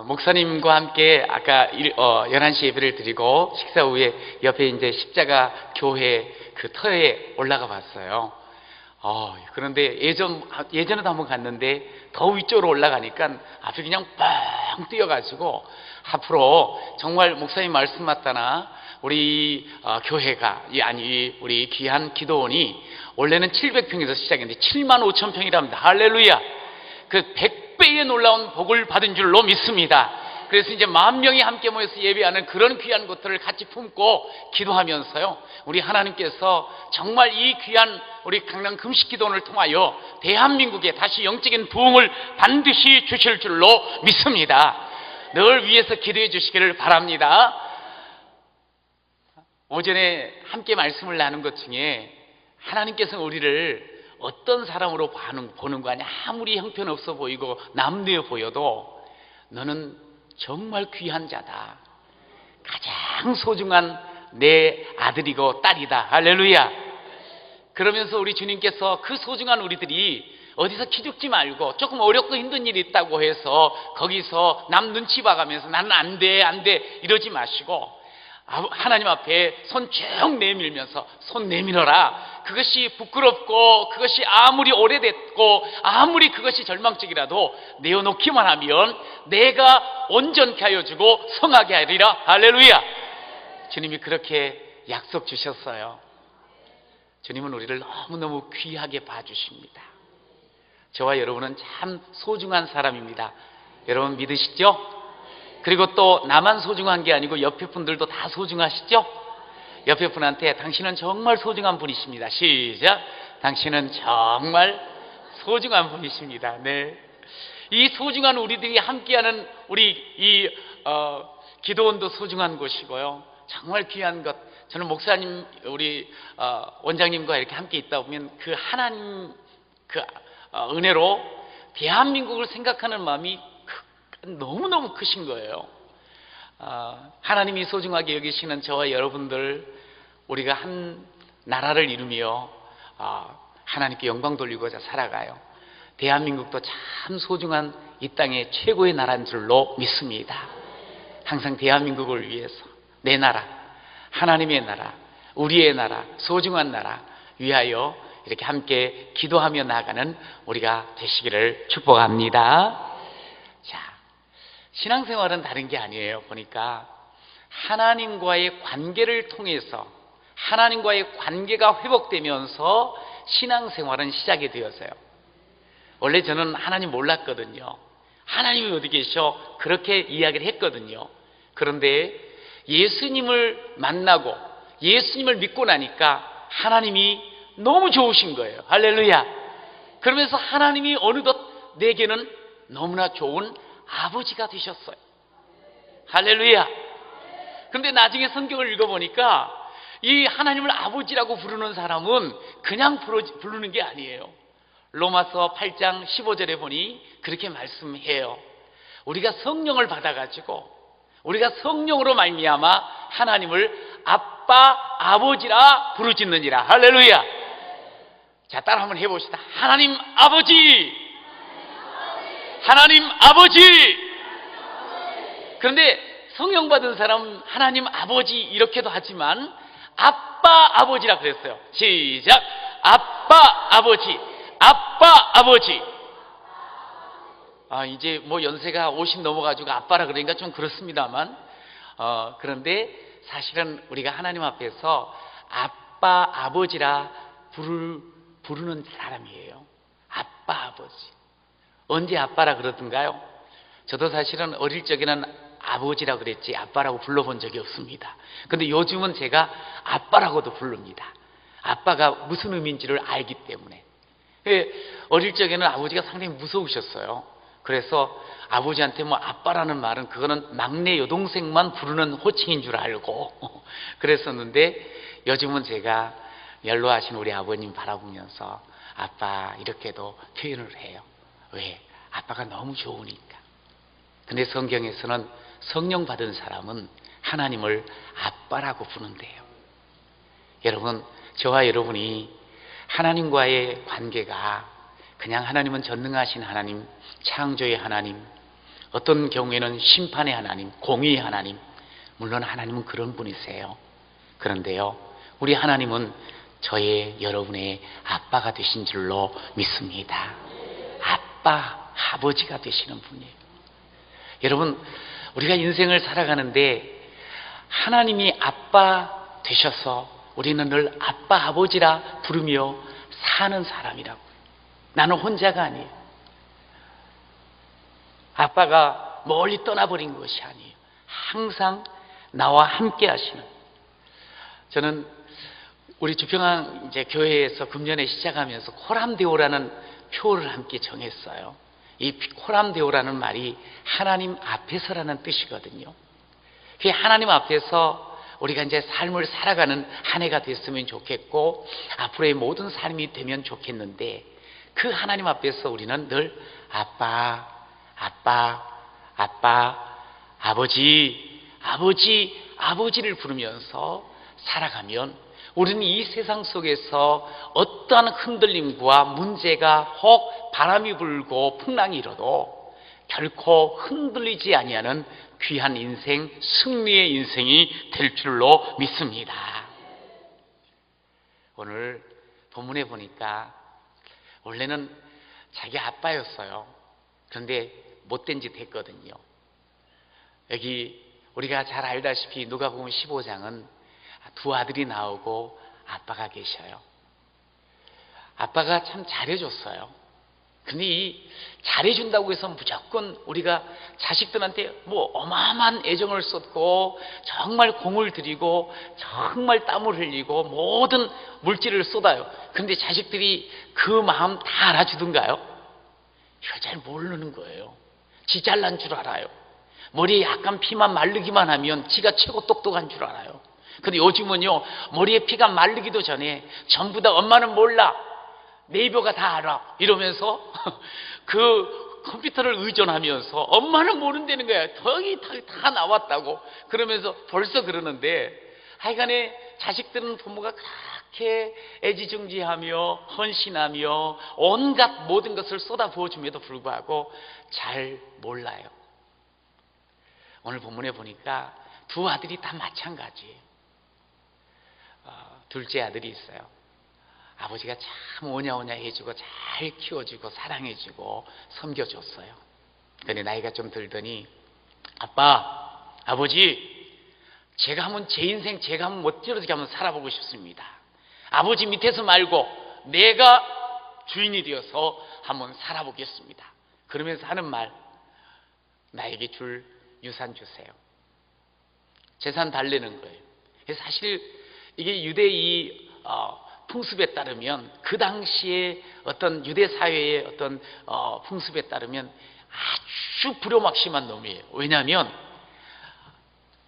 목사님과 함께 아까 11시 예배를 드리고 식사 후에 옆에 이제 십자가 교회 그 터에 올라가 봤어요. 그런데 예전에도 한번 갔는데 더 위쪽으로 올라가니까 앞이 그냥 뻥 뛰어가지고 앞으로 정말 목사님 말씀 맞다나 우리 교회가 우리 귀한 기도원이 원래는 700평에서 시작했는데 7만 5천 평이랍니다. 할렐루야. 그 100배의 놀라운 복을 받은 줄로 믿습니다. 그래서 이제 10,000명이 함께 모여서 예배하는 그런 귀한 것들을 같이 품고 기도하면서요, 우리 하나님께서 정말 이 귀한 우리 강남 금식기도원을 통하여 대한민국에 다시 영적인 부흥을 반드시 주실 줄로 믿습니다. 늘 위에서 기도해 주시기를 바랍니다. 오전에 함께 말씀을 나눈 것 중에 하나님께서 우리를 어떤 사람으로 보는 거 아니야. 아무리 형편없어 보이고 남대어 보여도 너는 정말 귀한 자다. 가장 소중한 내 아들이고 딸이다. 할렐루야. 그러면서 우리 주님께서 그 소중한 우리들이 어디서 기죽지 말고 조금 어렵고 힘든 일이 있다고 해서 거기서 남 눈치 봐가면서 나는 안 돼 이러지 마시고 하나님 앞에 손 쭉 내밀면서 손 내밀어라. 그것이 부끄럽고 그것이 아무리 오래됐고 아무리 그것이 절망적이라도 내어놓기만 하면 내가 온전케 하여 주고 성하게 하리라. 할렐루야. 주님이 그렇게 약속 주셨어요. 주님은 우리를 너무너무 귀하게 봐주십니다. 저와 여러분은 참 소중한 사람입니다. 여러분 믿으시죠? 그리고 또 나만 소중한 게 아니고 옆에 분들도 다 소중하시죠? 옆에 분한테 당신은 정말 소중한 분이십니다. 시작. 당신은 정말 소중한 분이십니다. 네. 이 소중한 우리들이 함께하는 우리 이 기도원도 소중한 곳이고요. 정말 귀한 것. 저는 목사님 우리 원장님과 이렇게 함께 있다 보면 그 하나님 그 은혜로 대한민국을 생각하는 마음이 너무너무 크신 거예요. 하나님이 소중하게 여기시는 저와 여러분들, 우리가 한 나라를 이루며 하나님께 영광 돌리고자 살아가요. 대한민국도 참 소중한 이 땅의 최고의 나라인 줄로 믿습니다. 항상 대한민국을 위해서 내 나라, 하나님의 나라, 우리의 나라, 소중한 나라 위하여 이렇게 함께 기도하며 나아가는 우리가 되시기를 축복합니다. 자, 신앙생활은 다른 게 아니에요. 보니까 하나님과의 관계를 통해서 하나님과의 관계가 회복되면서 신앙생활은 시작이 되었어요. 원래 저는 하나님 몰랐거든요. 하나님이 어디 계셔? 그렇게 이야기를 했거든요. 그런데 예수님을 만나고 예수님을 믿고 나니까 하나님이 너무 좋으신 거예요. 할렐루야. 그러면서 하나님이 어느덧 내게는 너무나 좋은 아버지가 되셨어요. 할렐루야. 그런데 나중에 성경을 읽어보니까 이 하나님을 아버지라고 부르는 사람은 그냥 부르는 게 아니에요. 로마서 8장 15절에 보니 그렇게 말씀해요. 우리가 성령을 받아가지고 우리가 성령으로 말미암아 하나님을 아빠, 아버지라 부르짖느니라. 할렐루야. 자, 따라 한번 해봅시다. 하나님 아버지, 하나님 아버지. 그런데 성령 받은 사람은 하나님 아버지 이렇게도 하지만 아빠 아버지라 그랬어요. 시작. 아빠 아버지, 아빠 아버지. 이제 뭐 연세가 50 넘어가지고 아빠라 그러니까 좀 그렇습니다만 그런데 사실은 우리가 하나님 앞에서 아빠 아버지라 부르는 사람이에요. 아빠 아버지. 언제 아빠라 그러던가요? 저도 사실은 어릴 적에는 아버지라 그랬지 아빠라고 불러본 적이 없습니다. 근데 요즘은 제가 아빠라고도 부릅니다. 아빠가 무슨 의미인지를 알기 때문에. 어릴 적에는 아버지가 상당히 무서우셨어요. 그래서 아버지한테 뭐 아빠라는 말은 그거는 막내 여동생만 부르는 호칭인 줄 알고 그랬었는데 요즘은 제가 연로하신 우리 아버님 바라보면서 아빠 이렇게도 표현을 해요. 왜? 아빠가 너무 좋으니까. 근데 성경에서는 성령 받은 사람은 하나님을 아빠라고 부른대요. 여러분, 저와 여러분이 하나님과의 관계가 그냥 하나님은 전능하신 하나님, 창조의 하나님, 어떤 경우에는 심판의 하나님, 공의의 하나님, 물론 하나님은 그런 분이세요. 그런데요, 우리 하나님은 저의 여러분의 아빠가 되신 줄로 믿습니다. 아빠, 아버지가 되시는 분이에요. 여러분, 우리가 인생을 살아가는데 하나님이 아빠 되셔서 우리는 늘 아빠, 아버지라 부르며 사는 사람이라고. 나는 혼자가 아니에요. 아빠가 멀리 떠나버린 것이 아니에요. 항상 나와 함께 하시는. 저는 우리 주평항 이제 교회에서 금년에 시작하면서 코람데오라는 표를 함께 정했어요. 이 코람데오라는 말이 하나님 앞에서라는 뜻이거든요. 그 하나님 앞에서 우리가 이제 삶을 살아가는 한 해가 됐으면 좋겠고 앞으로의 모든 삶이 되면 좋겠는데 그 하나님 앞에서 우리는 늘 아빠, 아빠, 아빠, 아버지, 아버지, 아버지를 부르면서 살아가면 우리는 이 세상 속에서 어떠한 흔들림과 문제가 혹 바람이 불고 풍랑이 일어도 결코 흔들리지 아니하는 귀한 인생, 승리의 인생이 될 줄로 믿습니다. 오늘 본문에 보니까 원래는 자기 아빠였어요. 그런데 못된 짓 했거든요. 여기 우리가 잘 알다시피 누가복음 15장은 두 아들이 나오고 아빠가 계셔요. 아빠가 참 잘해줬어요. 근데 이 잘해준다고 해서 무조건 우리가 자식들한테 뭐 어마어마한 애정을 쏟고 정말 공을 들이고 정말 땀을 흘리고 모든 물질을 쏟아요. 근데 자식들이 그 마음 다 알아주던가요? 이걸 잘 모르는 거예요. 지 잘난 줄 알아요. 머리에 약간 피만 마르기만 하면 지가 최고 똑똑한 줄 알아요. 근데 요즘은요, 머리에 피가 마르기도 전에 전부 다 엄마는 몰라, 네이버가 다 알아 이러면서 그 컴퓨터를 의존하면서 엄마는 모른다는 거야. 거기 다 나왔다고 그러면서 벌써 그러는데, 하여간에 자식들은 부모가 그렇게 애지중지하며 헌신하며 온갖 모든 것을 쏟아부어줌에도 불구하고 잘 몰라요. 오늘 본문에 보니까 두 아들이 다 마찬가지예요. 둘째 아들이 있어요. 아버지가 참 오냐오냐 해주고 잘 키워주고 사랑해주고 섬겨줬어요. 그런데 나이가 좀 들더니 아빠, 아버지, 제가 한번 제 인생 제가 한번 멋지게 한번 살아보고 싶습니다. 아버지 밑에서 말고 내가 주인이 되어서 한번 살아보겠습니다. 그러면서 하는 말, 나에게 줄 유산 주세요. 재산 달래는 거예요. 사실 이게 유대의 풍습에 따르면, 그 당시에 어떤 유대 사회의 어떤 풍습에 따르면 아주 불효막심한 놈이에요. 왜냐하면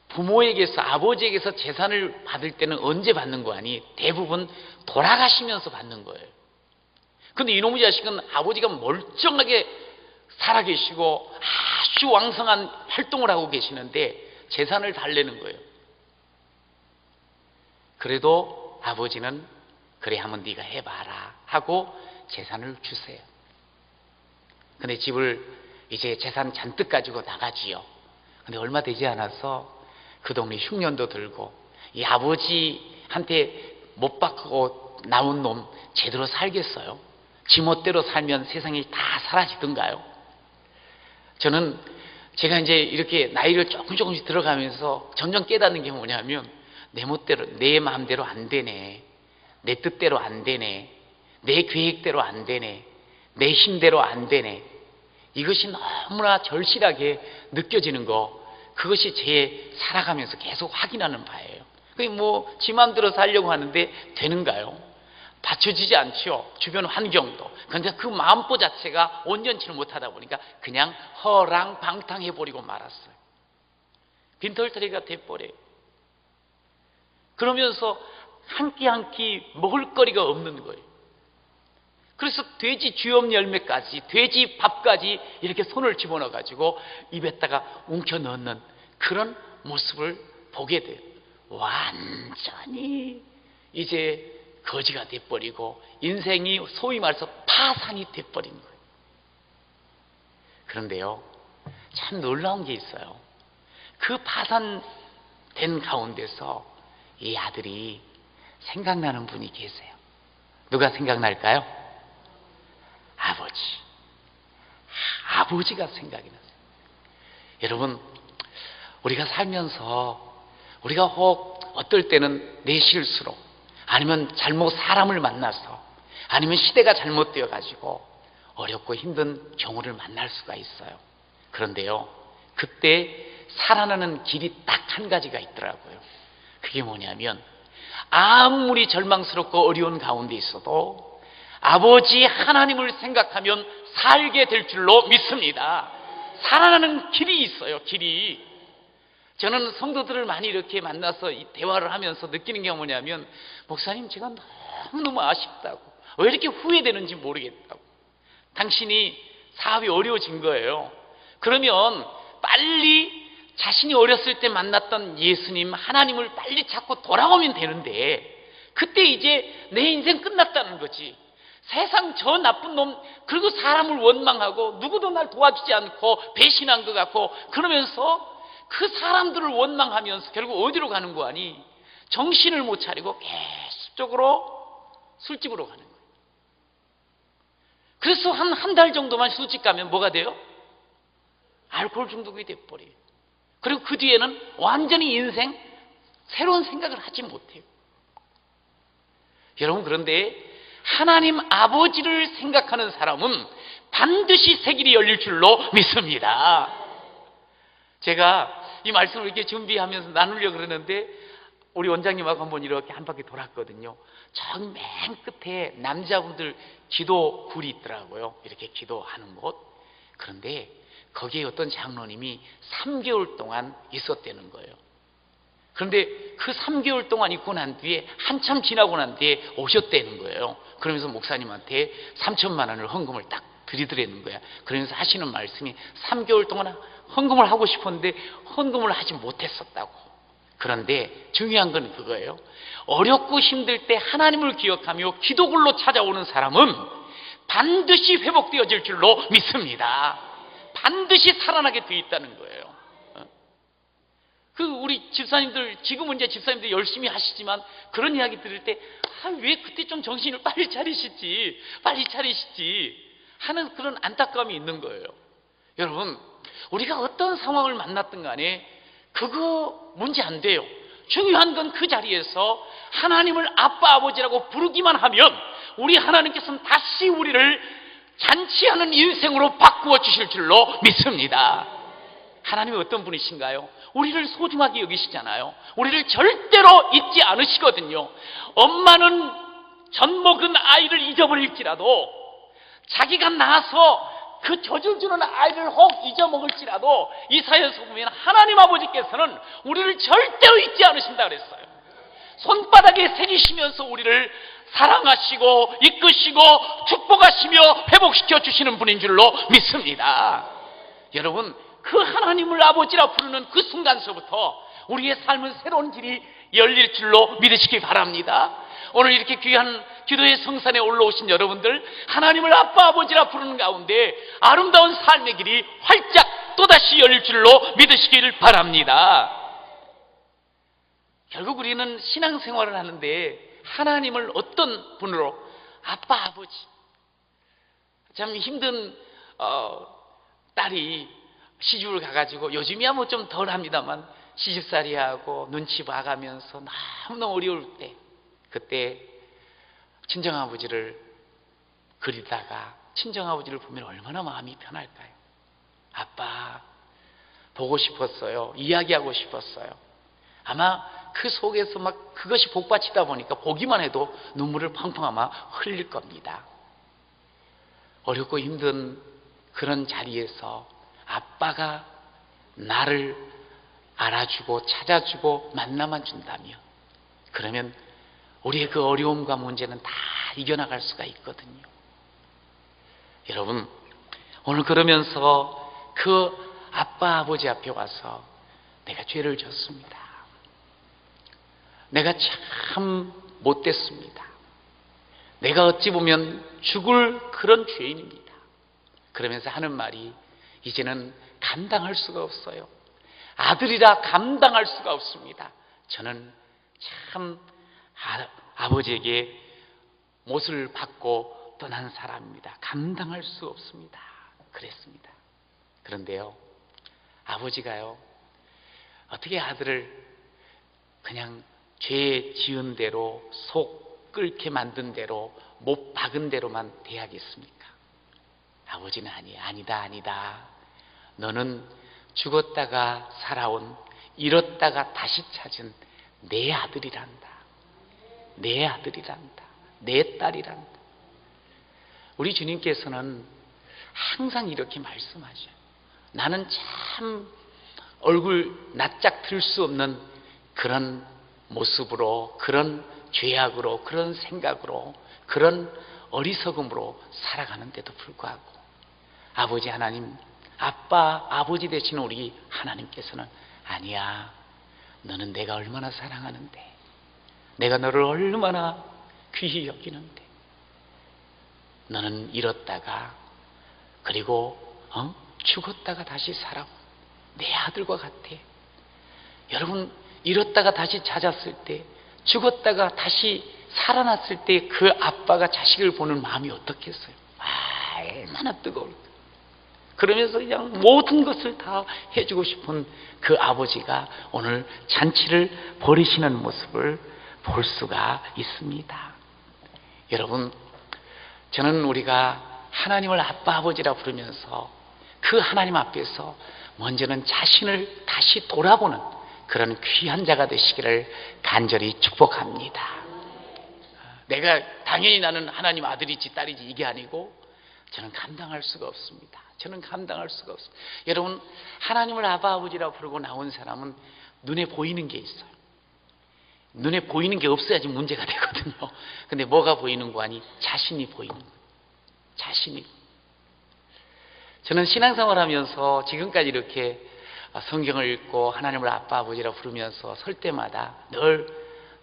부모에게서, 아버지에게서 재산을 받을 때는 언제 받는 거 아니? 대부분 돌아가시면서 받는 거예요. 근데 이놈의 자식은 아버지가 멀쩡하게 살아계시고 아주 왕성한 활동을 하고 계시는데 재산을 달래는 거예요. 그래도 아버지는 그래 한번 네가 해봐라 하고 재산을 주세요. 근데 집을 이제 재산 잔뜩 가지고 나가지요. 근데 얼마 되지 않아서 그 동네 흉년도 들고 이 아버지한테 못 받고 나온 놈 제대로 살겠어요? 지멋대로 살면 세상이 다 사라지던가요? 저는 제가 이제 이렇게 나이를 조금씩 들어가면서 점점 깨닫는 게 뭐냐면, 내 멋대로, 내 마음대로 안 되네, 내 뜻대로 안 되네, 내 계획대로 안 되네, 내 힘대로 안 되네, 이것이 너무나 절실하게 느껴지는 거, 그것이 제 살아가면서 계속 확인하는 바예요. 그게 뭐 지 마음대로 살려고 하는데 되는가요? 받쳐지지 않죠. 주변 환경도. 그런데 그 마음보 자체가 온전치를 못하다 보니까 그냥 허랑방탕해버리고 말았어요. 빈털터리가 돼버려요. 그러면서 한 끼 먹을 거리가 없는 거예요. 그래서 돼지 쥐엄 열매까지, 돼지 밥까지 이렇게 손을 집어넣어 가지고 입에다가 움켜 넣는 그런 모습을 보게 돼요. 완전히 이제 거지가 돼버리고 인생이 소위 말해서 파산이 돼버린 거예요. 그런데요, 참 놀라운 게 있어요. 그 파산된 가운데서 이 아들이 생각나는 분이 계세요. 누가 생각날까요? 아버지. 아버지가 생각이 났어요. 여러분, 우리가 살면서 우리가 혹 어떨 때는 내 실수로, 아니면 잘못 사람을 만나서, 아니면 시대가 잘못되어 가지고 어렵고 힘든 경우를 만날 수가 있어요. 그런데요, 그때 살아나는 길이 딱 한 가지가 있더라고요. 그게 뭐냐면, 아무리 절망스럽고 어려운 가운데 있어도 아버지 하나님을 생각하면 살게 될 줄로 믿습니다. 살아나는 길이 있어요. 길이. 저는 성도들을 많이 이렇게 만나서 대화를 하면서 느끼는 게 뭐냐면, 목사님, 제가 너무너무 아쉽다고, 왜 이렇게 후회되는지 모르겠다고. 당신이 사업이 어려워진 거예요. 그러면 빨리 자신이 어렸을 때 만났던 예수님, 하나님을 빨리 찾고 돌아오면 되는데, 그때 이제 내 인생 끝났다는 거지. 세상 저 나쁜 놈, 그리고 사람을 원망하고 누구도 날 도와주지 않고 배신한 것 같고, 그러면서 그 사람들을 원망하면서 결국 어디로 가는 거 아니? 정신을 못 차리고 계속적으로 술집으로 가는 거예요. 그래서 한 달 정도만 술집 가면 뭐가 돼요? 알코올 중독이 돼버려요. 그리고 그 뒤에는 완전히 인생 새로운 생각을 하지 못해요. 여러분, 그런데 하나님 아버지를 생각하는 사람은 반드시 새 길이 열릴 줄로 믿습니다. 제가 이 말씀을 이렇게 준비하면서 나누려고 그러는데, 우리 원장님하고 한번 이렇게 한 바퀴 돌았거든요. 저기 맨 끝에 남자분들 기도굴이 있더라고요. 이렇게 기도하는 곳. 그런데 거기에 어떤 장로님이 3개월 동안 있었다는 거예요. 그런데 그 3개월 동안 있고 난 뒤에, 한참 지나고 난 뒤에 오셨다는 거예요. 그러면서 목사님한테 3천만 원을 헌금을 딱 드리더라는 거야. 그러면서 하시는 말씀이 3개월 동안 헌금을 하고 싶었는데 헌금을 하지 못했었다고. 그런데 중요한 건 그거예요. 어렵고 힘들 때 하나님을 기억하며 기도굴로 찾아오는 사람은 반드시 회복되어질 줄로 믿습니다. 반드시 살아나게 되어 있다는 거예요. 우리 집사님들, 지금은 이제 집사님들 열심히 하시지만, 그런 이야기 들을 때, 왜 그때 좀 정신을 빨리 차리시지 하는 그런 안타까움이 있는 거예요. 여러분, 우리가 어떤 상황을 만났든 간에 그거 문제 안 돼요. 중요한 건 그 자리에서 하나님을 아빠, 아버지라고 부르기만 하면 우리 하나님께서는 다시 우리를 잔치하는 인생으로 바꾸어 주실 줄로 믿습니다. 하나님이 어떤 분이신가요? 우리를 소중하게 여기시잖아요. 우리를 절대로 잊지 않으시거든요. 엄마는 젖 먹은 아이를 잊어버릴지라도, 자기가 낳아서 그 젖을 주는 아이를 혹 잊어먹을지라도, 이사야에서 보면 하나님 아버지께서는 우리를 절대로 잊지 않으신다 그랬어요. 손바닥에 새기시면서 우리를 사랑하시고 이끄시고 축복하시며 회복시켜 주시는 분인 줄로 믿습니다. 여러분, 그 하나님을 아버지라 부르는 그 순간서부터 우리의 삶은 새로운 길이 열릴 줄로 믿으시기 바랍니다. 오늘 이렇게 귀한 기도의 성산에 올라오신 여러분들, 하나님을 아빠, 아버지라 부르는 가운데 아름다운 삶의 길이 활짝 또다시 열릴 줄로 믿으시기를 바랍니다. 결국 우리는 신앙생활을 하는데 하나님을 어떤 분으로? 아빠, 아버지. 참 힘든 딸이 시집을 가가지고, 요즘이야 뭐 좀 덜 합니다만, 시집살이하고 눈치 봐가면서 너무너무 어려울 때, 그때 친정아버지를 그리다가 친정아버지를 보면 얼마나 마음이 편할까요? 아빠 보고 싶었어요. 이야기하고 싶었어요. 아마 그 속에서 막 그것이 복받치다 보니까 보기만 해도 눈물을 펑펑 아마 흘릴 겁니다. 어렵고 힘든 그런 자리에서 아빠가 나를 알아주고 찾아주고 만나만 준다면, 그러면 우리의 그 어려움과 문제는 다 이겨나갈 수가 있거든요. 여러분, 오늘 그러면서 그 아빠, 아버지 앞에 와서 내가 죄를 졌습니다. 내가 참 못됐습니다. 내가 어찌 보면 죽을 그런 죄인입니다. 그러면서 하는 말이, 이제는 감당할 수가 없어요. 아들이라 감당할 수가 없습니다. 저는 참 아버지에게 못을 받고 떠난 사람입니다. 감당할 수 없습니다. 그랬습니다. 그런데요, 아버지가요, 어떻게 아들을 그냥 죄 지은 대로, 속 끓게 만든 대로, 못 박은 대로만 대하겠습니까? 아버지는 아니다. 너는 죽었다가 살아온, 잃었다가 다시 찾은 내 아들이란다. 내 아들이란다. 내 딸이란다. 우리 주님께서는 항상 이렇게 말씀하셔요. 나는 참 얼굴 낯짝 들 수 없는 그런 모습으로, 그런 죄악으로, 그런 생각으로, 그런 어리석음으로 살아가는데도 불구하고 아버지 하나님, 아버지 되시는 우리 하나님께서는 아니야, 너는 내가 얼마나 사랑하는데, 내가 너를 얼마나 귀히 여기는데, 너는 잃었다가 그리고 죽었다가 다시 살아온 내 아들과 같아. 여러분, 잃었다가 다시 찾았을 때, 죽었다가 다시 살아났을 때 그 아빠가 자식을 보는 마음이 어떻겠어요? 얼마나 뜨거울까. 그러면서 그냥 모든 것을 다 해주고 싶은 그 아버지가 오늘 잔치를 벌이시는 모습을 볼 수가 있습니다. 여러분, 저는 우리가 하나님을 아빠, 아버지라 부르면서 그 하나님 앞에서 먼저는 자신을 다시 돌아보는 그런 귀한 자가 되시기를 간절히 축복합니다. 내가 당연히 나는 하나님 아들이지 딸이지 이게 아니고 저는 감당할 수가 없습니다. 저는 감당할 수가 없습니다. 여러분, 하나님을 아빠, 아버지라 부르고 나온 사람은 눈에 보이는 게 있어요. 눈에 보이는 게 없어야지 문제가 되거든요. 근데 뭐가 보이는 거 아니? 자신이 보이는 거예요. 자신이. 저는 신앙생활 하면서 지금까지 이렇게 성경을 읽고 하나님을 아빠, 아버지라 부르면서 설 때마다 늘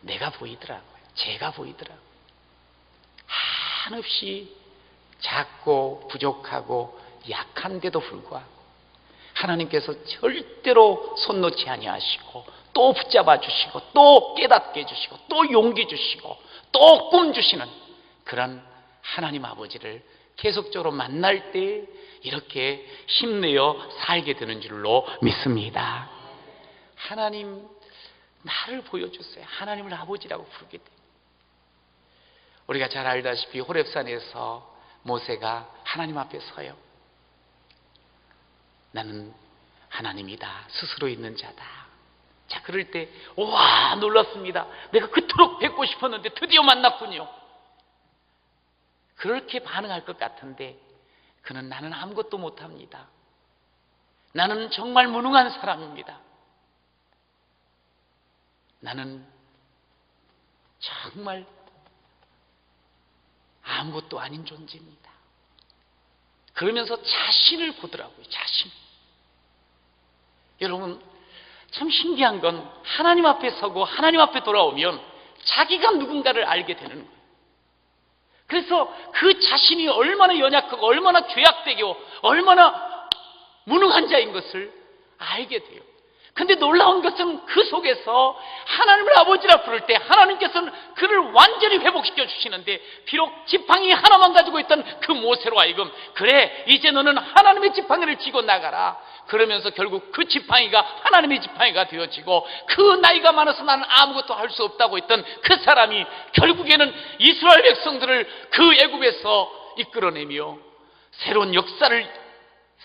내가 보이더라고요. 제가 보이더라고요. 한없이 작고 부족하고 약한데도 불구하고 하나님께서 절대로 손 놓지 아니하시고 또 붙잡아 주시고 또 깨닫게 해주시고 또 용기 주시고 또 꿈 주시는 그런 하나님 아버지를 계속적으로 만날 때 이렇게 힘내어 살게 되는 줄로 믿습니다. 하나님, 나를 보여주세요. 하나님을 아버지라고 부르게 됩니다. 우리가 잘 알다시피 호렙산에서 모세가 하나님 앞에 서요. 나는 하나님이다. 스스로 있는 자다. 자, 그럴 때 와, 놀랐습니다. 내가 그토록 뵙고 싶었는데 드디어 만났군요. 그렇게 반응할 것 같은데 그는 나는 아무것도 못합니다. 나는 정말 무능한 사람입니다. 나는 정말 아무것도 아닌 존재입니다. 그러면서 자신을 보더라고요. 자신. 여러분, 참 신기한 건 하나님 앞에 서고 하나님 앞에 돌아오면 자기가 누군가를 알게 되는 거예요. 그래서 그 자신이 얼마나 연약하고 얼마나 죄악되고 얼마나 무능한 자인 것을 알게 돼요. 근데 놀라운 것은 그 속에서 하나님을 아버지라 부를 때 하나님께서는 그를 완전히 회복시켜 주시는데, 비록 지팡이 하나만 가지고 있던 그 모세로 하여금 그래, 이제 너는 하나님의 지팡이를 쥐고 나가라. 그러면서 결국 그 지팡이가 하나님의 지팡이가 되어지고, 그 나이가 많아서 나는 아무것도 할 수 없다고 했던 그 사람이 결국에는 이스라엘 백성들을 그 애굽에서 이끌어내며 새로운 역사를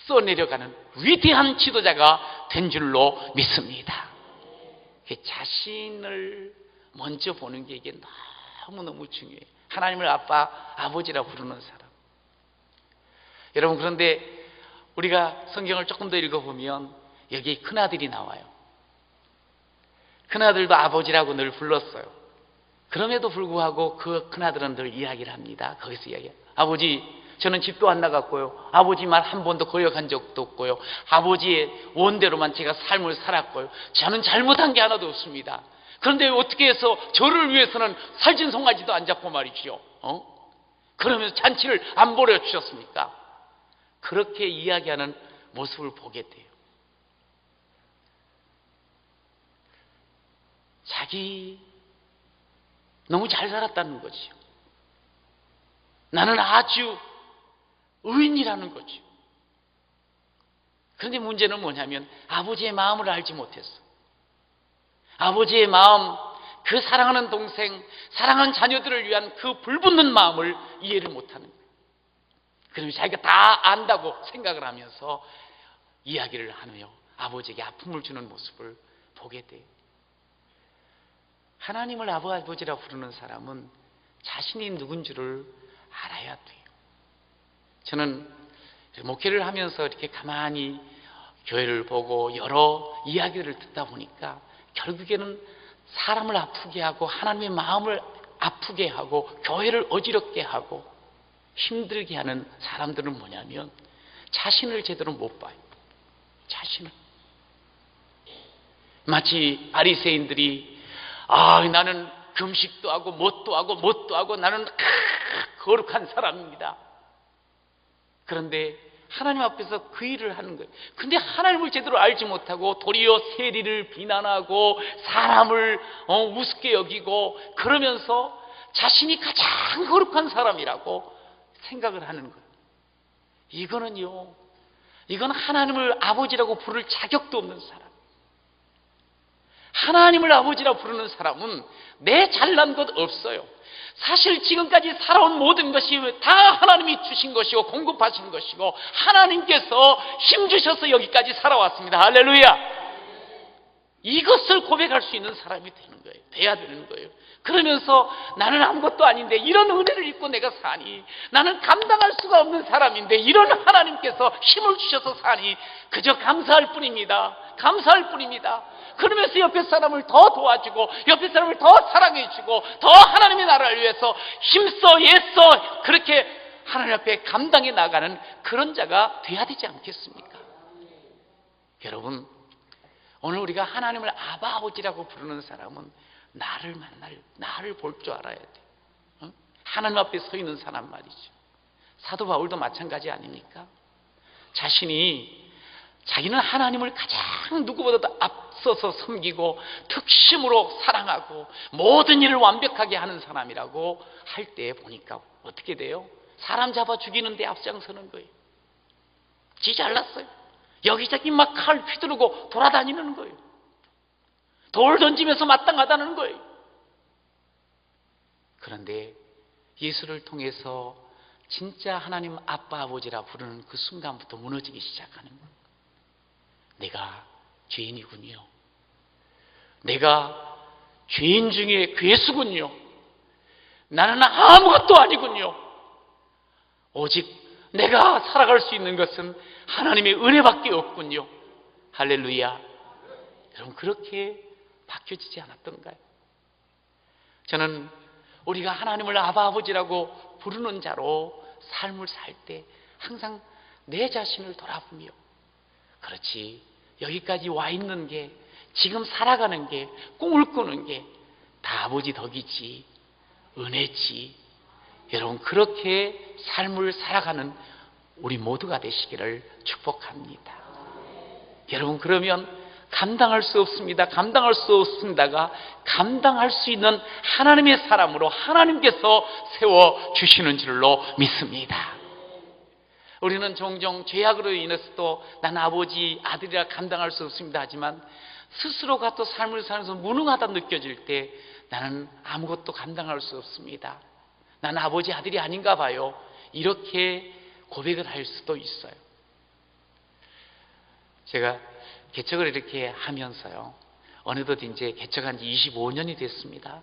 써내려가는 위대한 지도자가 된 줄로 믿습니다. 자신을 먼저 보는 게 이게 너무너무 중요해요. 하나님을 아빠, 아버지라 부르는 사람. 여러분, 그런데 우리가 성경을 조금 더 읽어보면 여기 큰아들이 나와요. 큰아들도 아버지라고 늘 불렀어요. 그럼에도 불구하고 그 큰아들은 늘 이야기를 합니다. 거기서 이야기해요. 아버지, 저는 집도 안 나갔고요. 아버지 말 한 번도 거역한 적도 없고요. 아버지의 원대로만 제가 삶을 살았고요. 저는 잘못한 게 하나도 없습니다. 그런데 어떻게 해서 저를 위해서는 살찐 송아지도 안 잡고 말이죠. 그러면서 잔치를 안 벌여주셨습니까? 그렇게 이야기하는 모습을 보게 돼요. 자기 너무 잘 살았다는 거지요. 나는 아주 의인이라는 거죠. 그런데 문제는 뭐냐면 아버지의 마음을 알지 못했어. 아버지의 마음, 그 사랑하는 동생, 사랑하는 자녀들을 위한 그 불붙는 마음을 이해를 못하는 거예요. 그러면 자기가 다 안다고 생각을 하면서 이야기를 하며 아버지에게 아픔을 주는 모습을 보게 돼요. 하나님을 아버지라 부르는 사람은 자신이 누군지를 알아야 돼요. 저는 목회를 하면서 이렇게 가만히 교회를 보고 여러 이야기를 듣다 보니까 결국에는 사람을 아프게 하고 하나님의 마음을 아프게 하고 교회를 어지럽게 하고 힘들게 하는 사람들은 뭐냐면 자신을 제대로 못 봐요. 자신을. 마치 바리새인들이 나는 금식도 하고 뭣도 하고 나는 거룩한 사람입니다. 그런데 하나님 앞에서 그 일을 하는 거예요. 근데 하나님을 제대로 알지 못하고 도리어 세리를 비난하고 사람을 우습게 여기고 그러면서 자신이 가장 거룩한 사람이라고 생각을 하는 거예요. 이건 하나님을 아버지라고 부를 자격도 없는 사람. 하나님을 아버지라 부르는 사람은 내 잘난 것 없어요. 사실 지금까지 살아온 모든 것이 다 하나님이 주신 것이고 공급하신 것이고 하나님께서 힘주셔서 여기까지 살아왔습니다. 할렐루야. 이것을 고백할 수 있는 사람이 되는 거예요. 돼야 되는 거예요. 그러면서 나는 아무것도 아닌데 이런 은혜를 입고 내가 사니, 나는 감당할 수가 없는 사람인데 이런 하나님께서 힘을 주셔서 사니 그저 감사할 뿐입니다. 감사할 뿐입니다. 그러면서 옆에 사람을 더 도와주고 옆에 사람을 더 사랑해주고 더 하나님의 나라를 위해서 힘써 애써 그렇게 하나님 앞에 감당해 나가는 그런 자가 돼야 되지 않겠습니까? 여러분, 오늘 우리가 하나님을 아버지라고 부르는 사람은 나를 볼 줄 알아야 돼요. 하나님 앞에 서 있는 사람 말이죠. 사도 바울도 마찬가지 아닙니까? 자기는 하나님을 가장 누구보다도 앞서서 섬기고 특심으로 사랑하고 모든 일을 완벽하게 하는 사람이라고 할 때 보니까 어떻게 돼요? 사람 잡아 죽이는 데 앞장서는 거예요. 지 잘났어요. 여기저기 막 칼 휘두르고 돌아다니는 거예요. 돌 던지면서 마땅하다는 거예요. 그런데 예수를 통해서 진짜 하나님 아빠 아버지라 부르는 그 순간부터 무너지기 시작하는 거예요. 내가 죄인이군요. 내가 죄인 중에 괴수군요. 나는 아무것도 아니군요. 오직 내가 살아갈 수 있는 것은 하나님의 은혜밖에 없군요. 할렐루야. 여러분, 그렇게 바뀌어지지 않았던가요? 저는 우리가 하나님을 아버지라고 부르는 자로 삶을 살 때 항상 내 자신을 돌아보며, 그렇지, 여기까지 와 있는 게, 지금 살아가는 게, 꿈을 꾸는 게 다 아버지 덕이지, 은혜지. 여러분, 그렇게 삶을 살아가는 우리 모두가 되시기를 축복합니다. 여러분, 그러면 감당할 수 없습니다. 감당할 수 없습니다가 감당할 수 있는 하나님의 사람으로 하나님께서 세워주시는 줄로 믿습니다. 우리는 종종 죄악으로 인해서도 난 아버지 아들이라 감당할 수 없습니다 하지만 스스로가 또 삶을 살면서 무능하다 느껴질 때 나는 아무것도 감당할 수 없습니다. 나는 아버지 아들이 아닌가 봐요. 이렇게 고백을 할 수도 있어요. 제가 개척을 이렇게 하면서요, 어느덧 이제 개척한 지 25년이 됐습니다.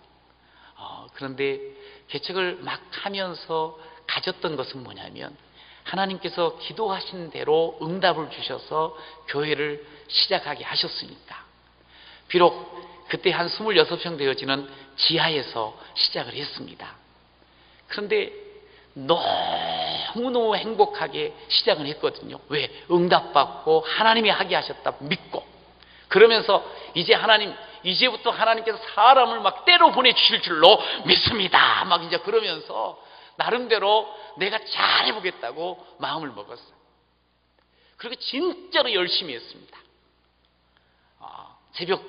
그런데 개척을 막 하면서 가졌던 것은 뭐냐면, 하나님께서 기도하신 대로 응답을 주셔서 교회를 시작하게 하셨으니까, 비록 그때 한 26평 되어지는 지하에서 시작을 했습니다. 그런데 너무너무 행복하게 시작을 했거든요. 왜? 응답받고 하나님이 하게 하셨다 믿고, 그러면서 이제부터 하나님께서 사람을 막 때로 보내주실 줄로 믿습니다 막 이제 그러면서 나름대로 내가 잘해보겠다고 마음을 먹었어요. 그리고 진짜로 열심히 했습니다. 새벽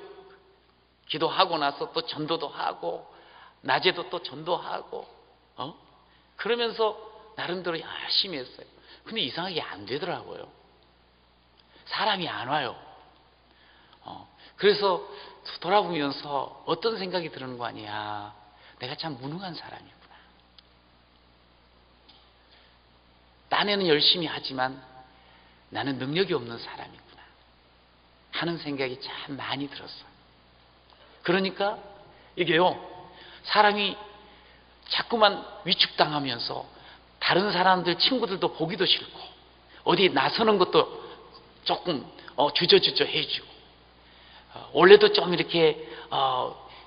기도하고 나서 또 전도도 하고 낮에도 또 전도하고 그러면서 나름대로 열심히 했어요. 근데 이상하게 안 되더라고요. 사람이 안 와요. 그래서 돌아보면서 어떤 생각이 드는 거 아니야. 내가 참 무능한 사람이구나. 딴에는 열심히 하지만 나는 능력이 없는 사람이구나 하는 생각이 참 많이 들었어요. 그러니까 이게요, 사람이 자꾸만 위축당하면서 다른 사람들 친구들도 보기도 싫고 어디 나서는 것도 조금 주저주저 해주고 원래도 좀 이렇게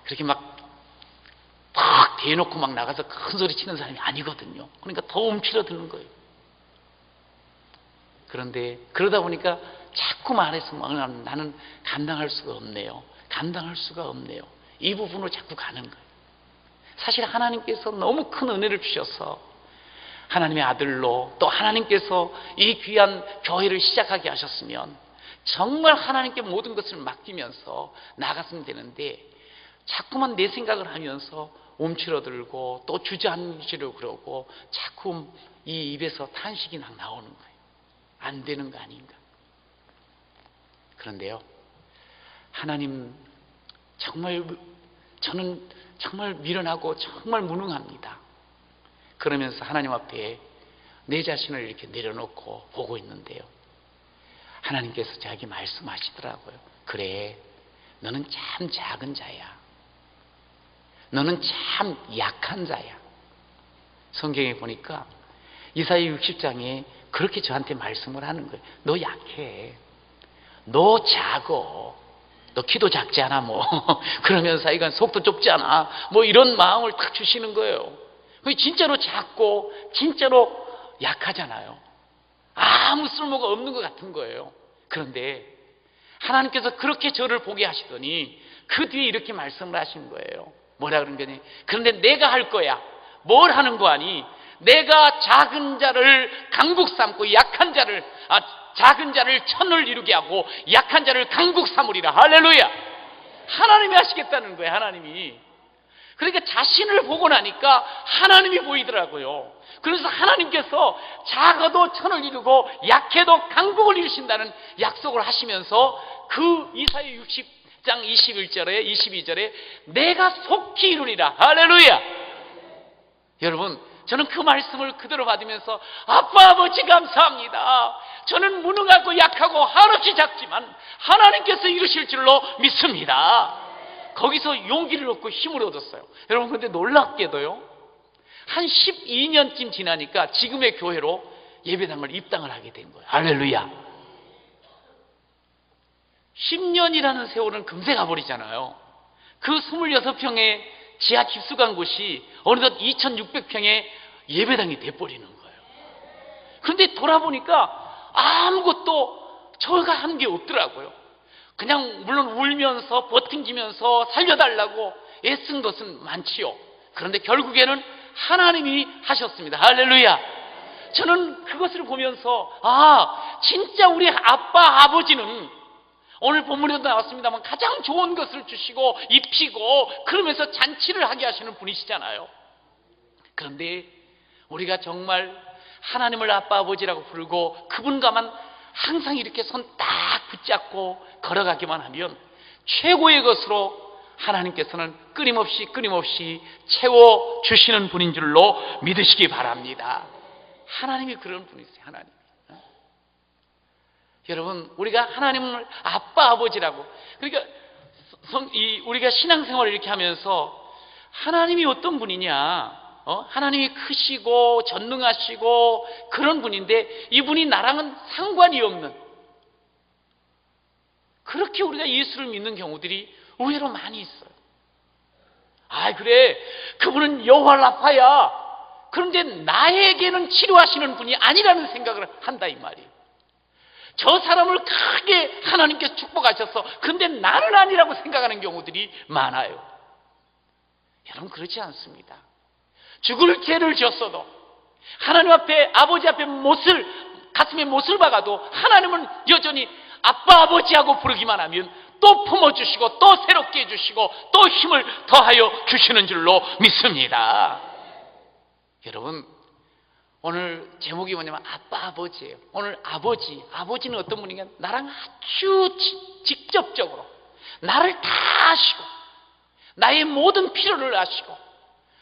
그렇게 막 대놓고 막 나가서 큰 소리 치는 사람이 아니거든요. 그러니까 더 움츠러드는 거예요. 그런데 그러다 보니까 자꾸 말해서 나는 감당할 수가 없네요. 감당할 수가 없네요. 이 부분으로 자꾸 가는 거예요. 사실 하나님께서 너무 큰 은혜를 주셔서 하나님의 아들로 또 하나님께서 이 귀한 교회를 시작하게 하셨으면 정말 하나님께 모든 것을 맡기면서 나갔으면 되는데 자꾸만 내 생각을 하면서 움츠러들고 또 주저앉으려고 그러고 자꾸 이 입에서 탄식이 막 나오는 거예요. 안 되는 거 아닌가. 그런데요, 하나님 정말 저는 정말 미련하고 정말 무능합니다. 그러면서 하나님 앞에 내 자신을 이렇게 내려놓고 보고 있는데요, 하나님께서 저에게 말씀하시더라고요. 그래, 너는 참 작은 자야. 너는 참 약한 자야. 성경에 보니까 이사야 60장에 그렇게 저한테 말씀을 하는 거예요. 너 약해. 너 작어. 너 키도 작지 않아 뭐. 그러면서 이건 속도 좁지 않아. 뭐 이런 마음을 딱 주시는 거예요. 진짜로 작고 진짜로 약하잖아요. 아무 쓸모가 없는 것 같은 거예요. 그런데 하나님께서 그렇게 저를 보게 하시더니 그 뒤에 이렇게 말씀을 하신 거예요. 뭐라 그런 거니? 그런데 내가 할 거야. 뭘 하는 거 아니? 내가 작은 자를 강국 삼고 작은 자를 천을 이루게 하고 약한 자를 강국 삼으리라. 할렐루야. 하나님이 하시겠다는 거예요. 하나님이. 그러니까 자신을 보고 나니까 하나님이 보이더라고요. 그래서 하나님께서 작아도 천을 이루고 약해도 강국을 이루신다는 약속을 하시면서 그 이사야 60장 21절에 22절에 내가 속히 이루리라. 할렐루야. 여러분, 저는 그 말씀을 그대로 받으면서 아빠 아버지 감사합니다. 저는 무능하고 약하고 한없이 작지만 하나님께서 이루실 줄로 믿습니다. 거기서 용기를 얻고 힘을 얻었어요. 여러분, 근데 놀랍게도요, 한 12년쯤 지나니까 지금의 교회로 예배당을 입당을 하게 된 거예요. 할렐루야. 10년이라는 세월은 금세 가버리잖아요. 그 26평의 지하 집수간 곳이 어느덧 2600평의 예배당이 돼버리는 거예요. 그런데 돌아보니까 아무것도 저희가 한 게 없더라고요. 그냥 물론 울면서 버팅기면서 살려달라고 애쓴 것은 많지요. 그런데 결국에는 하나님이 하셨습니다. 할렐루야. 저는 그것을 보면서 진짜 우리 아빠 아버지는 오늘 본문에도 나왔습니다만 가장 좋은 것을 주시고 입히고 그러면서 잔치를 하게 하시는 분이시잖아요. 그런데 우리가 정말 하나님을 아빠 아버지라고 부르고 그분과만 항상 이렇게 손 딱 붙잡고 걸어가기만 하면 최고의 것으로 하나님께서는 끊임없이 채워주시는 분인 줄로 믿으시기 바랍니다. 하나님이 그런 분이세요. 하나님. 여러분, 우리가 하나님을 아빠 아버지라고, 그러니까 우리가 신앙생활을 이렇게 하면서 하나님이 어떤 분이냐, 하나님이 크시고 전능하시고 그런 분인데 이분이 나랑은 상관이 없는, 그렇게 우리가 예수를 믿는 경우들이 의외로 많이 있어요. 그래, 그분은 여호와 라파야. 그런데 나에게는 치료하시는 분이 아니라는 생각을 한다 이 말이에요. 저 사람을 크게 하나님께서 축복하셔서 근데 나는 아니라고 생각하는 경우들이 많아요. 여러분, 그렇지 않습니다. 죽을 죄를 지었어도 하나님 앞에, 아버지 앞에 못을 가슴에 못을 박아도 하나님은 여전히 아빠 아버지하고 부르기만 하면 또 품어주시고 또 새롭게 해주시고 또 힘을 더하여 주시는 줄로 믿습니다. 여러분, 오늘 제목이 뭐냐면 아빠 아버지예요. 오늘 아버지는 어떤 분인가? 나랑 아주 직접적으로 나를 다 아시고 나의 모든 필요를 아시고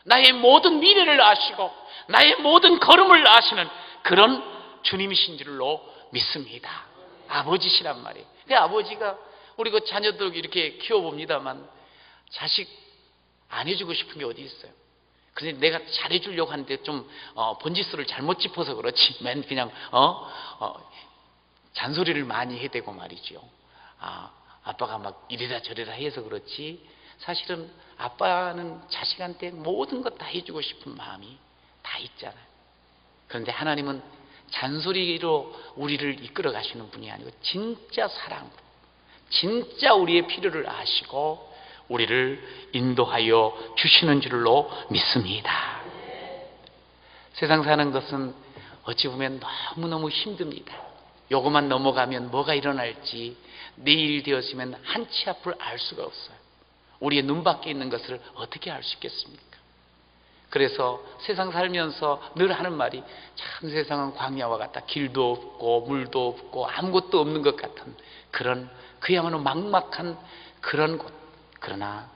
나의 모든 미래를 아시고 나의 모든 걸음을 아시는 그런 주님이신 줄로 믿습니다. 아버지시란 말이에요. 그 아버지가 우리 그 자녀들 이렇게 키워봅니다만 자식 안 해주고 싶은 게 어디 있어요? 그런데 내가 잘해주려고 하는데 좀 번지수를 잘못 짚어서 그렇지 맨 그냥 잔소리를 많이 해대고 말이죠. 아빠가 막 이래라 저래라 해서 그렇지 사실은 아빠는 자식한테 모든 것 다 해주고 싶은 마음이 다 있잖아요. 그런데 하나님은 잔소리로 우리를 이끌어 가시는 분이 아니고 진짜 사랑으로 진짜 우리의 필요를 아시고 우리를 인도하여 주시는 줄로 믿습니다. 세상 사는 것은 어찌 보면 너무너무 힘듭니다. 요것만 넘어가면 뭐가 일어날지 내일 되었으면 한치 앞을 알 수가 없어요. 우리의 눈 밖에 있는 것을 어떻게 알 수 있겠습니까? 그래서 세상 살면서 늘 하는 말이 참 세상은 광야와 같다. 길도 없고 물도 없고 아무것도 없는 것 같은 그런 그야말로 막막한 그런 곳. 그러나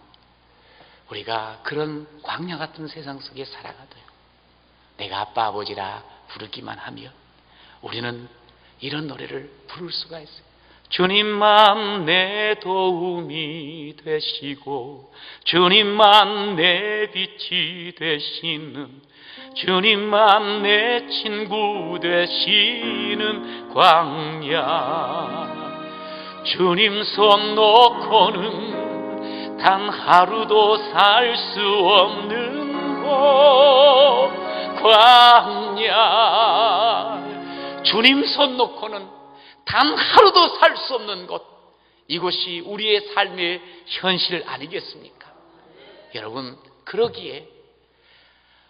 우리가 그런 광야 같은 세상 속에 살아가도요. 내가 아빠 아버지라 부르기만 하면 우리는 이런 노래를 부를 수가 있어요. 주님만 내 도움이 되시고 주님만 내 빛이 되시는 주님만 내 친구 되시는 광야 주님 손 놓고는 단 하루도 살 수 없는 곳 광야 주님 손 놓고는 단 하루도 살 수 없는 곳 이곳이 우리의 삶의 현실 아니겠습니까? 여러분 그러기에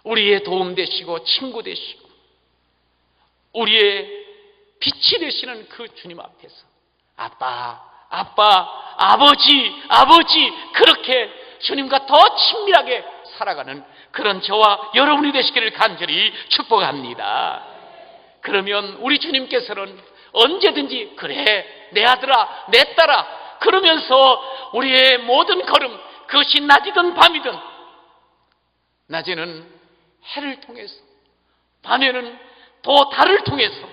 우리의 도움 되시고 친구 되시고 우리의 빛이 되시는 그 주님 앞에서 아빠, 아버지 그렇게 주님과 더 친밀하게 살아가는 그런 저와 여러분이 되시기를 간절히 축복합니다. 그러면 우리 주님께서는 언제든지 그래 내 아들아 내 딸아 그러면서 우리의 모든 걸음 그것이 낮이든 밤이든 낮에는 해를 통해서 밤에는 또 달을 통해서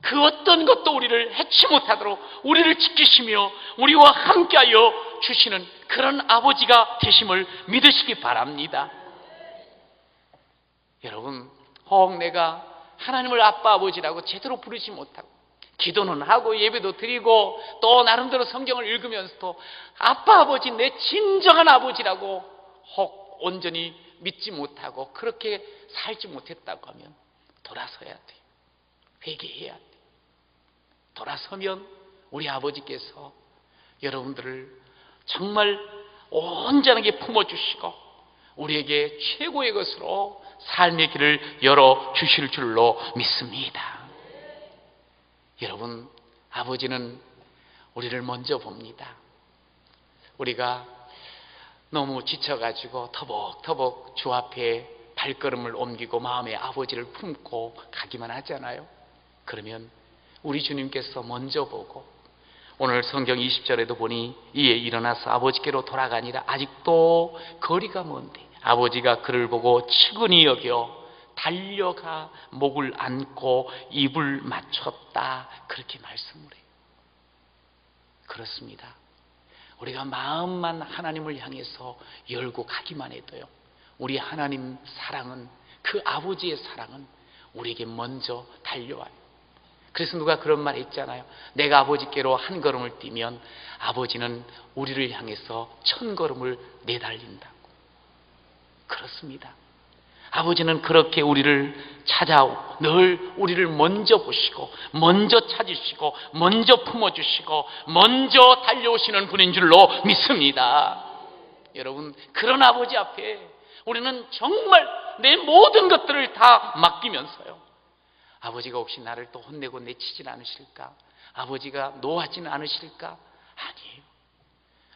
그 어떤 것도 우리를 해치 못하도록 우리를 지키시며 우리와 함께하여 주시는 그런 아버지가 되심을 믿으시기 바랍니다. 여러분 혹 내가 하나님을 아빠 아버지라고 제대로 부르지 못하고 기도는 하고 예배도 드리고 또 나름대로 성경을 읽으면서도 아빠 아버지 내 진정한 아버지라고 혹 온전히 믿지 못하고 그렇게 살지 못했다고 하면 돌아서야 돼요. 회개해야 돼요. 돌아서면 우리 아버지께서 여러분들을 정말 온전하게 품어주시고 우리에게 최고의 것으로 삶의 길을 열어주실 줄로 믿습니다. 여러분 아버지는 우리를 먼저 봅니다. 우리가 너무 지쳐가지고 터벅터벅 주 앞에 발걸음을 옮기고 마음에 아버지를 품고 가기만 하잖아요. 그러면 우리 주님께서 먼저 보고 오늘 성경 20절에도 보니 이에 일어나서 아버지께로 돌아가니라. 아직도 거리가 먼데 아버지가 그를 보고 측은히 여겨 달려가 목을 안고 입을 맞췄다. 그렇게 말씀을 해요. 그렇습니다. 우리가 마음만 하나님을 향해서 열고 가기만 해도요. 우리 하나님 사랑은 그 아버지의 사랑은 우리에게 먼저 달려와요. 그래서 누가 그런 말 했잖아요. 내가 아버지께로 한 걸음을 뛰면 아버지는 우리를 향해서 1000걸음을 내달린다고. 그렇습니다. 아버지는 그렇게 우리를 찾아오고 늘 우리를 먼저 보시고 먼저 찾으시고 먼저 품어주시고 먼저 달려오시는 분인 줄로 믿습니다. 여러분 그런 아버지 앞에 우리는 정말 내 모든 것들을 다 맡기면서요. 아버지가 혹시 나를 또 혼내고 내치진 않으실까? 아버지가 노하지는 않으실까? 아니에요.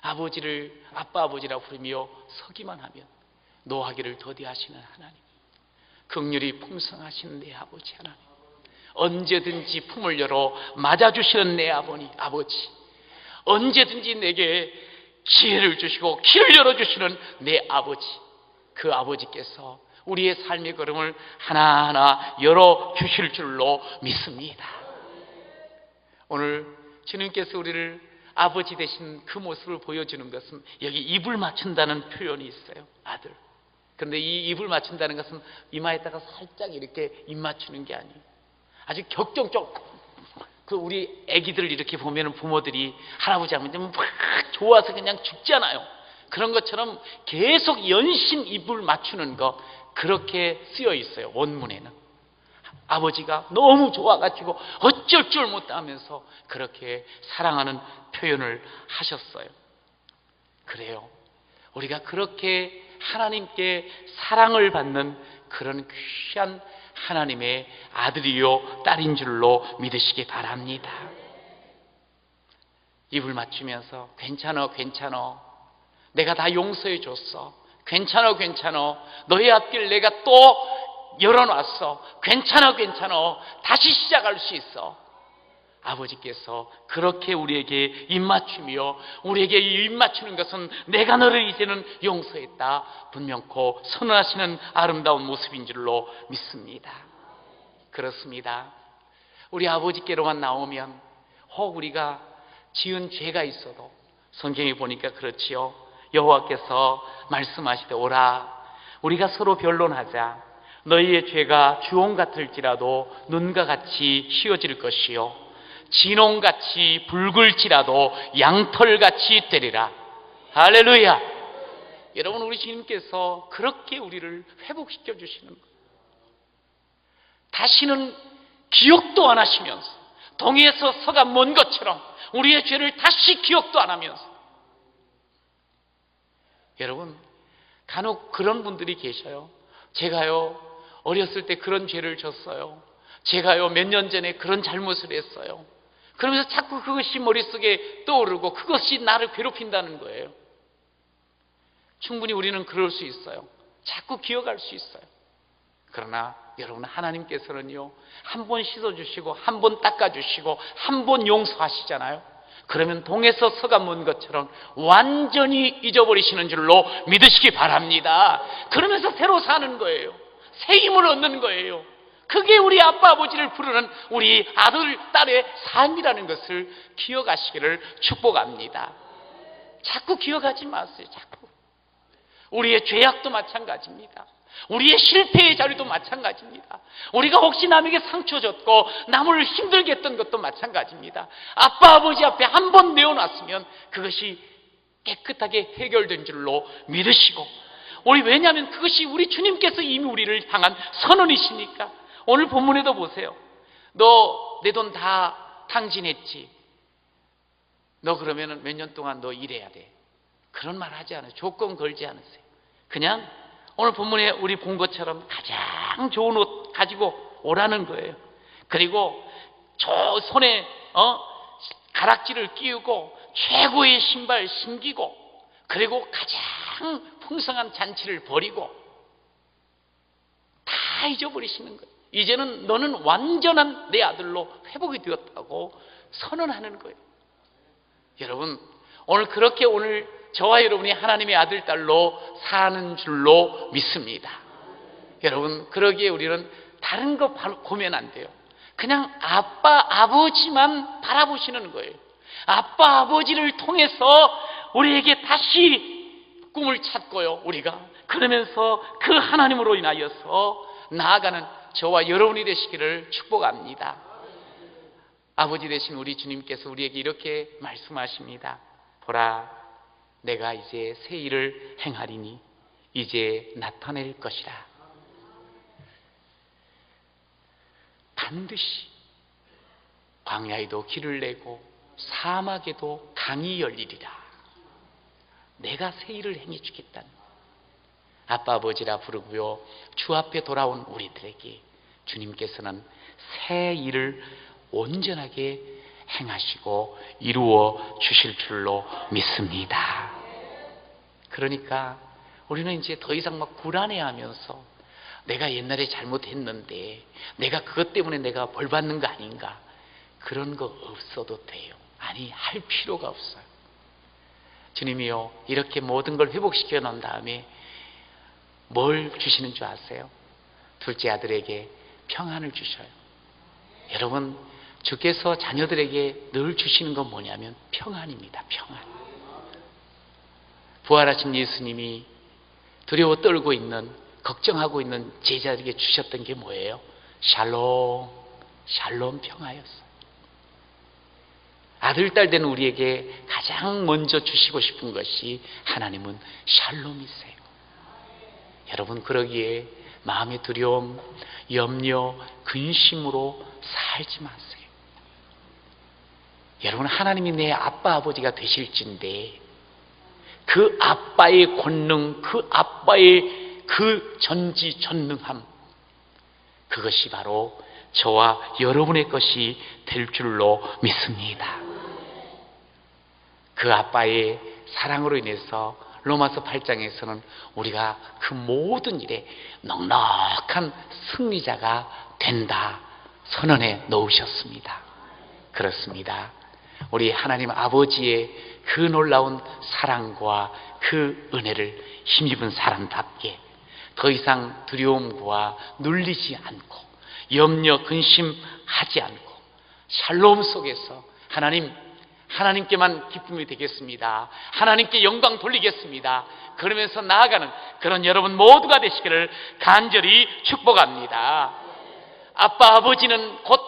아버지를 아빠 아버지라 부르며 서기만 하면 노하기를 더디하시는 하나님, 긍휼이 풍성하신 내 아버지 하나님, 언제든지 품을 열어 맞아주시는 내 아버지, 언제든지 내게 기회를 주시고 길을 열어주시는 내 아버지, 그 아버지께서 우리의 삶의 걸음을 하나하나 열어주실 줄로 믿습니다. 오늘 주님께서 우리를 아버지 되신 그 모습을 보여주는 것은 여기 입을 맞춘다는 표현이 있어요. 아들. 그런데 이 입을 맞춘다는 것은 이마에다가 살짝 이렇게 입 맞추는 게 아니에요. 아주 격정적. 그 우리 아기들 이렇게 보면은 부모들이 할아버지 할머니 막 좋아서 그냥 죽잖아요. 그런 것처럼 계속 연신 입을 맞추는 것, 그렇게 쓰여 있어요. 원문에는. 아버지가 너무 좋아가지고 어쩔 줄 못하면서 그렇게 사랑하는 표현을 하셨어요. 그래요. 우리가 그렇게 하나님께 사랑을 받는 그런 귀한 하나님의 아들이요 딸인 줄로 믿으시기 바랍니다. 입을 맞추면서 괜찮아 내가 다 용서해 줬어, 괜찮아 너의 앞길 내가 또 열어놨어, 괜찮아 다시 시작할 수 있어. 아버지께서 그렇게 우리에게 입맞추며 우리에게 입맞추는 것은 내가 너를 이제는 용서했다 분명코 선언하시는 아름다운 모습인 줄로 믿습니다. 그렇습니다. 우리 아버지께로만 나오면 혹 우리가 지은 죄가 있어도 성경에 보니까 그렇지요. 여호와께서 말씀하시되 오라 우리가 서로 변론하자. 너희의 죄가 주홍 같을지라도 눈과 같이 휘어질 것이요 진홍같이 붉을지라도 양털같이 되리라. 할렐루야. 여러분, 우리 주님께서 그렇게 우리를 회복시켜 주시는 거예요. 다시는 기억도 안 하시면서 동에서 서가 먼 것처럼 우리의 죄를 다시 기억도 안 하면서. 여러분, 간혹 그런 분들이 계셔요. 제가요 어렸을 때 그런 죄를 졌어요. 제가요 몇 년 전에 그런 잘못을 했어요. 그러면서 자꾸 그것이 머릿속에 떠오르고 그것이 나를 괴롭힌다는 거예요. 충분히 우리는 그럴 수 있어요. 자꾸 기억할 수 있어요. 그러나 여러분, 하나님께서는요 한 번 씻어주시고 한 번 닦아주시고 한 번 용서하시잖아요. 그러면 동에서 서가 먼 것처럼 완전히 잊어버리시는 줄로 믿으시기 바랍니다. 그러면서 새로 사는 거예요. 새 힘을 얻는 거예요. 그게 우리 아빠 아버지를 부르는 우리 아들 딸의 삶이라는 것을 기억하시기를 축복합니다. 자꾸 기억하지 마세요. 자꾸. 우리의 죄악도 마찬가지입니다. 우리의 실패의 자리도 마찬가지입니다. 우리가 혹시 남에게 상처 줬고 남을 힘들게 했던 것도 마찬가지입니다. 아빠 아버지 앞에 한 번 내어놨으면 그것이 깨끗하게 해결된 줄로 믿으시고, 왜냐하면 그것이 우리 주님께서 이미 우리를 향한 선언이시니까. 오늘 본문에도 보세요. 너 내 돈 다 탕진했지. 너 그러면 몇 년 동안 너 일해야 돼. 그런 말 하지 않아요. 조건 걸지 않으세요. 그냥 오늘 본문에 우리 본 것처럼 가장 좋은 옷 가지고 오라는 거예요. 그리고 저 손에 가락지를 끼우고 최고의 신발 신기고, 그리고 가장 풍성한 잔치를 벌이고 다 잊어버리시는 거예요. 이제는 너는 완전한 내 아들로 회복이 되었다고 선언하는 거예요. 여러분, 오늘 그렇게 오늘 저와 여러분이 하나님의 아들, 딸로 사는 줄로 믿습니다. 여러분, 그러기에 우리는 다른 거 보면 안 돼요. 그냥 아빠, 아버지만 바라보시는 거예요. 아빠, 아버지를 통해서 우리에게 다시 꿈을 찾고요. 우리가 그러면서 그 하나님으로 인하여서 나아가는 저와 여러분이 되시기를 축복합니다. 아버지 되신 우리 주님께서 우리에게 이렇게 말씀하십니다. 보라, 내가 이제 새 일을 행하리니 이제 나타낼 것이라. 반드시 광야에도 길을 내고 사막에도 강이 열리리라. 내가 새 일을 행해 주겠다는, 아빠 아버지라 부르고요 주 앞에 돌아온 우리들에게 주님께서는 새 일을 온전하게 행하시고 이루어 주실 줄로 믿습니다. 그러니까 우리는 이제 더 이상 막 불안해하면서 내가 옛날에 잘못했는데 내가 그것 때문에 내가 벌 받는 거 아닌가, 그런 거 없어도 돼요. 아니, 할 필요가 없어요. 주님이요, 이렇게 모든 걸 회복시켜 놓은 다음에 뭘 주시는 줄 아세요? 둘째 아들에게 평안을 주셔요. 여러분, 주께서 자녀들에게 늘 주시는 건 뭐냐면 평안입니다. 평안. 부활하신 예수님이 두려워 떨고 있는, 걱정하고 있는 제자들에게 주셨던 게 뭐예요? 샬롬, 샬롬 평화였어요. 아들, 딸 된 우리에게 가장 먼저 주시고 싶은 것이 하나님은 샬롬이세요. 여러분, 그러기에 마음의 두려움, 염려, 근심으로 살지 마세요. 여러분, 하나님이 내 아빠, 아버지가 되실진데 그 아빠의 권능, 그 아빠의 그 전지전능함, 그것이 바로 저와 여러분의 것이 될 줄로 믿습니다. 그 아빠의 사랑으로 인해서 로마서 8장에서는 우리가 그 모든 일에 넉넉한 승리자가 된다 선언해 놓으셨습니다. 그렇습니다. 우리 하나님 아버지의 그 놀라운 사랑과 그 은혜를 힘입은 사람답게 더 이상 두려움과 눌리지 않고 염려, 근심하지 않고 샬롬 속에서 하나님께만 기쁨이 되겠습니다. 하나님께 영광 돌리겠습니다. 그러면서 나아가는 그런 여러분 모두가 되시기를 간절히 축복합니다. 아빠, 아버지는 곧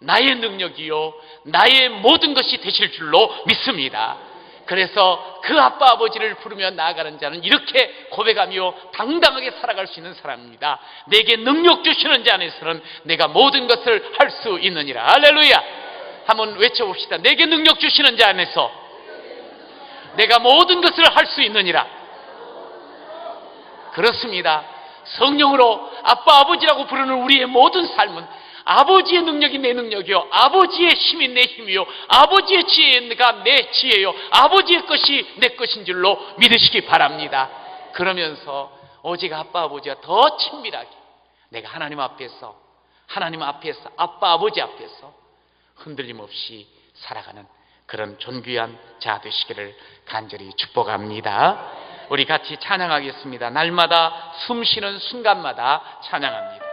나의 능력이요 나의 모든 것이 되실 줄로 믿습니다. 그래서 그 아빠, 아버지를 부르며 나아가는 자는 이렇게 고백하며 당당하게 살아갈 수 있는 사람입니다. 내게 능력 주시는 자 안에서는 내가 모든 것을 할 수 있느니라. 할렐루야. 한번 외쳐봅시다. 내게 능력 주시는 자 안에서 내가 모든 것을 할 수 있느니라. 그렇습니다. 성령으로 아빠, 아버지라고 부르는 우리의 모든 삶은 아버지의 능력이 내 능력이요, 아버지의 힘이 내 힘이요, 아버지의 지혜가 내 지혜요, 아버지의 것이 내 것인 줄로 믿으시기 바랍니다. 그러면서 오직 아빠, 아버지와 더 친밀하게 내가 하나님 앞에서 아빠, 아버지 앞에서 흔들림 없이 살아가는 그런 존귀한 자 되시기를 간절히 축복합니다. 우리 같이 찬양하겠습니다. 날마다 숨쉬는 순간마다 찬양합니다.